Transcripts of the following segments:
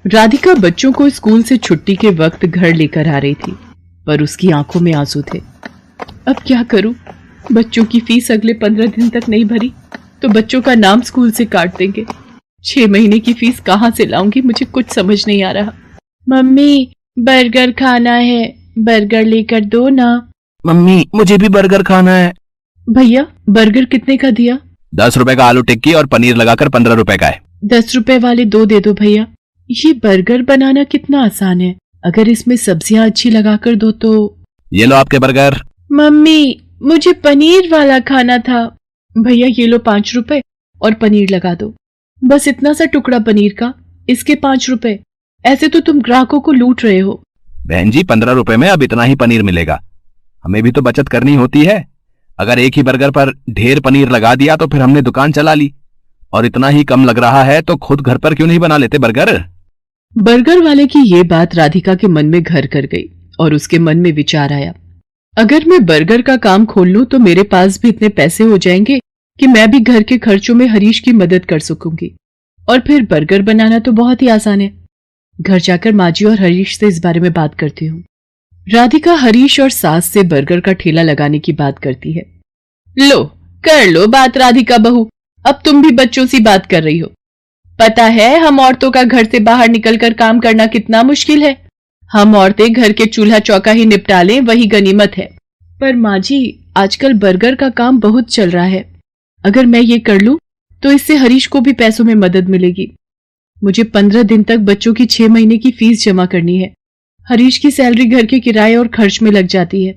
राधिका बच्चों को स्कूल से छुट्टी के वक्त घर लेकर आ रही थी, पर उसकी आंखों में आंसू थे। अब क्या करूं? बच्चों की फीस अगले 15 दिन तक नहीं भरी तो बच्चों का नाम स्कूल से काट देंगे। 6 महीने की फीस कहां से लाऊंगी? मुझे कुछ समझ नहीं आ रहा। मम्मी, बर्गर खाना है, बर्गर लेकर दो ना। मम्मी, मुझे भी बर्गर खाना है। भैया, बर्गर कितने का दिया? 10 रुपए का आलू टिक्की और पनीर लगाकर 15 रुपए का है। 10 रुपए वाले 2 दे दो भैया। ये बर्गर बनाना कितना आसान है, अगर इसमें सब्जियां अच्छी लगाकर दो तो। ये लो आपके बर्गर। मम्मी, मुझे पनीर वाला खाना था। भैया ये लो 5 रुपए और पनीर लगा दो। बस इतना सा टुकड़ा पनीर का, इसके 5 रुपए। ऐसे तो तुम ग्राहकों को लूट रहे हो। बहन जी, 15 रुपए में अब इतना ही पनीर मिलेगा। हमें भी तो बचत करनी होती है। अगर एक ही बर्गर पर ढेर पनीर लगा दिया तो फिर हमने दुकान चला ली, और इतना ही कम लग रहा है तो खुद घर पर क्यों नहीं बना लेते बर्गर। बर्गर वाले की ये बात राधिका के मन में घर कर गई और उसके मन में विचार आया, अगर मैं बर्गर का काम खोल लूं तो मेरे पास भी इतने पैसे हो जाएंगे कि मैं भी घर के खर्चों में हरीश की मदद कर सकूंगी। और फिर बर्गर बनाना तो बहुत ही आसान है। घर जाकर माजी और हरीश से इस बारे में बात करती हूँ। राधिका हरीश और सास से बर्गर का ठेला लगाने की बात करती है। लो, कर लो बात राधिका बहू, अब तुम भी बच्चों सी बात कर रही हो। पता है हम औरतों का घर से बाहर निकलकर काम करना कितना मुश्किल है। हम औरतें घर के चूल्हा चौका ही निपटा लें, वही गनीमत है। पर माँ जी, आजकल बर्गर का काम बहुत चल रहा है। अगर मैं ये कर लूं तो इससे हरीश को भी पैसों में मदद मिलेगी। मुझे 15 दिन तक बच्चों की 6 महीने की फीस जमा करनी है। हरीश की सैलरी घर के किराए और खर्च में लग जाती है।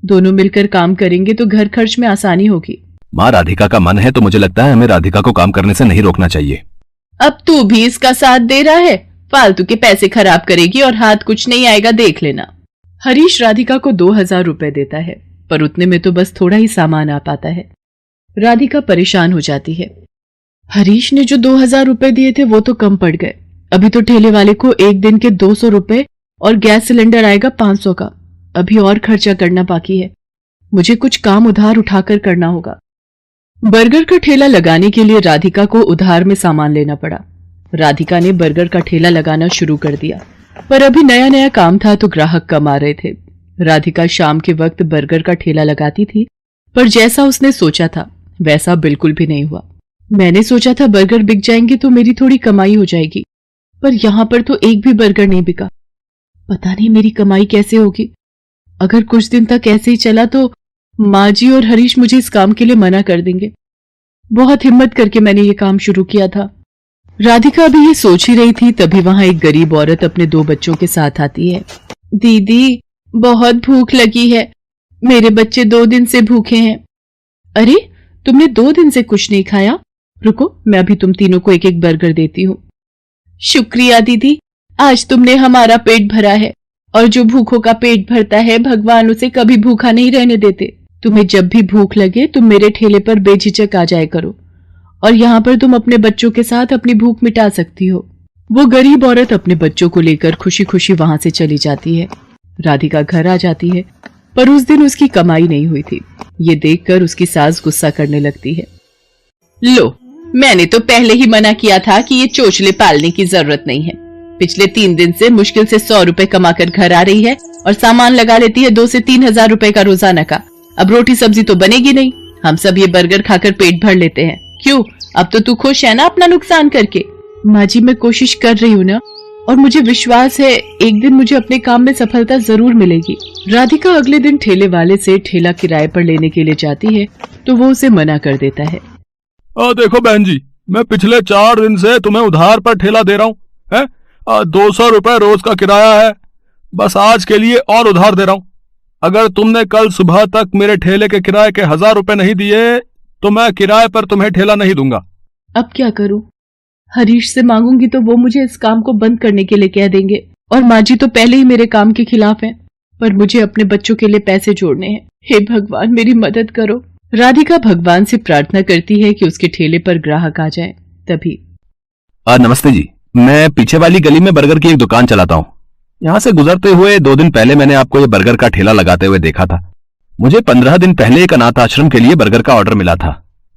दोनों मिलकर काम करेंगे तो घर खर्च में आसानी होगी। माँ, राधिका का मन है तो मुझे लगता है हमें राधिका को काम करने से नहीं रोकना चाहिए। अब तू भी इसका साथ दे रहा है? फालतू के पैसे खराब करेगी और हाथ कुछ नहीं आएगा, देख लेना। हरीश राधिका को 2000 रुपए देता है, पर उतने में तो बस थोड़ा ही सामान आ पाता है। राधिका परेशान हो जाती है। हरीश ने जो 2000 रुपए दिए थे वो तो कम पड़ गए। अभी तो ठेले वाले को एक दिन के 200 रुपए और गैस सिलेंडर आएगा 500 का। अभी और खर्चा करना बाकी है। मुझे कुछ काम उधार उठाकर करना होगा। बर्गर का ठेला लगाने के लिए राधिका को उधार में सामान लेना पड़ा। राधिका ने बर्गर का ठेला लगाना शुरू कर दिया, पर अभी नया नया काम था तो ग्राहक कम आ रहे थे। राधिका शाम के वक्त बर्गर का ठेला लगाती थी, पर जैसा उसने सोचा था वैसा बिल्कुल भी नहीं हुआ। मैंने सोचा था बर्गर बिक जाएंगे तो मेरी थोड़ी कमाई हो जाएगी, पर यहाँ पर तो एक भी बर्गर नहीं बिका। पता नहीं मेरी कमाई कैसे होगी। अगर कुछ दिन तक ऐसे ही चला तो माँ जी और हरीश मुझे इस काम के लिए मना कर देंगे। बहुत हिम्मत करके मैंने ये काम शुरू किया था। राधिका अभी ये सोच ही रही थी, तभी वहां एक गरीब औरत अपने 2 बच्चों के साथ आती है। दीदी, बहुत भूख लगी है, मेरे बच्चे 2 दिन से भूखे हैं। अरे, तुमने 2 दिन से कुछ नहीं खाया? रुको, मैं अभी तुम तीनों को एक एक बर्गर देती हूँ। शुक्रिया दीदी, आज तुमने हमारा पेट भरा है, और जो भूखों का पेट भरता है भगवान उसे कभी भूखा नहीं रहने देते। तुम्हें जब भी भूख लगे तुम मेरे ठेले पर बेझिझक आ जाया करो, और यहाँ पर तुम अपने बच्चों के साथ अपनी भूख मिटा सकती हो। वो गरीब औरत अपने बच्चों को लेकर खुशी खुशी वहां से चली जाती है। राधिका घर आ जाती है, पर उस दिन उसकी कमाई नहीं हुई थी। ये देखकर उसकी सास गुस्सा करने लगती है। लो, मैंने तो पहले ही मना किया था कि ये चोचले पालने की जरूरत नहीं है। पिछले 3 दिन से मुश्किल से 100 रुपए कमाकर घर आ रही है और सामान लगा लेती है 2 से 3 हजार रुपए का रोजाना का। अब रोटी सब्जी तो बनेगी नहीं, हम सब ये बर्गर खाकर पेट भर लेते हैं। क्यों, अब तो तू खुश है ना अपना नुकसान करके? माँ जी, मैं कोशिश कर रही हूँ ना, और मुझे विश्वास है एक दिन मुझे अपने काम में सफलता जरूर मिलेगी। राधिका अगले दिन ठेले वाले से ठेला किराए पर लेने के लिए जाती है तो वो उसे मना कर देता है। देखो बहन जी, मैं पिछले 4 दिन से तुम्हें उधार पर ठेला दे रहा हूँ है। 200 रुपए रोज का किराया है, बस आज के लिए और उधार दे रहा हूँ। अगर तुमने कल सुबह तक मेरे ठेले के किराए के 1000 रुपए नहीं दिए तो मैं किराए पर तुम्हें ठेला नहीं दूंगा। अब क्या करूं? हरीश से मांगूंगी तो वो मुझे इस काम को बंद करने के लिए कह देंगे, और माँ जी तो पहले ही मेरे काम के खिलाफ हैं। पर मुझे अपने बच्चों के लिए पैसे जोड़ने हैं। हे भगवान, मेरी मदद करो। राधिका भगवान से प्रार्थना करती है कि उसके ठेले पर ग्राहक आ जाए। तभी नमस्ते जी, मैं पीछे वाली गली में बर्गर की एक दुकान चलाता हूँ। यहाँ से गुजरते हुए 2 दिन पहले मैंने आपको ये बर्गर का ठेला लगाते हुए देखा था। मुझे 15 दिन पहले एक अनाथ आश्रम के लिए बर्गर का ऑर्डर मिला था,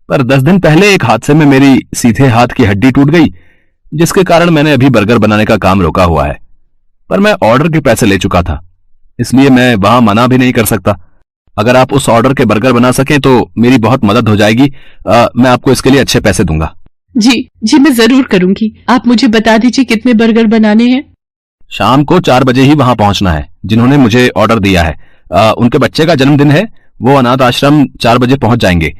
पर 10 दिन पहले एक हादसे में मेरी सीधे हाथ की हड्डी टूट गई। जिसके कारण मैंने अभी बर्गर बनाने का काम रोका हुआ है। पर मैं ऑर्डर के पैसे ले चुका था, इसलिए मैं वहां मना भी नहीं कर सकता। अगर आप उस ऑर्डर के बर्गर बना सकें तो मेरी बहुत मदद हो जाएगी। मैं आपको इसके लिए अच्छे पैसे दूंगा। जी मैं जरूर करूंगी। आप मुझे बता दीजिए कितने बर्गर बनाने हैं। शाम को 4 बजे ही वहां पहुंचना है। जिन्होंने मुझे ऑर्डर दिया है उनके बच्चे का जन्मदिन है, वो अनाथ आश्रम 4 बजे पहुंच जाएंगे।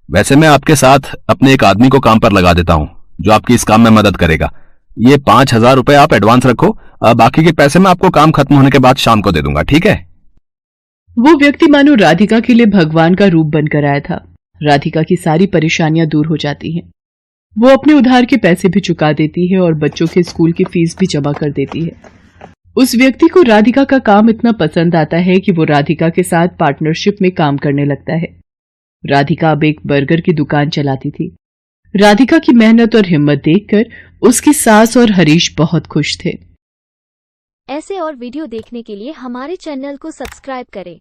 वैसे मैं आपके साथ अपने एक आदमी को काम पर लगा देता हूं जो आपकी इस काम में मदद करेगा। ये 5,000 रुपए आप एडवांस रखो, बाकी के पैसे मैं आपको काम खत्म होने के बाद शाम को दे दूंगा, ठीक है? वो व्यक्ति मानो राधिका के लिए भगवान का रूप बनकर आया था। राधिका की सारी परेशानियां दूर हो जाती हैं। वो अपने उधार के पैसे भी चुका देती है और बच्चों के स्कूल की फीस भी जमा कर देती है। उस व्यक्ति को राधिका का काम इतना पसंद आता है कि वो राधिका के साथ पार्टनरशिप में काम करने लगता है। राधिका अब एक बर्गर की दुकान चलाती थी। राधिका की मेहनत और हिम्मत देखकर उसकी सास और हरीश बहुत खुश थे। ऐसे और वीडियो देखने के लिए हमारे चैनल को सब्सक्राइब करें।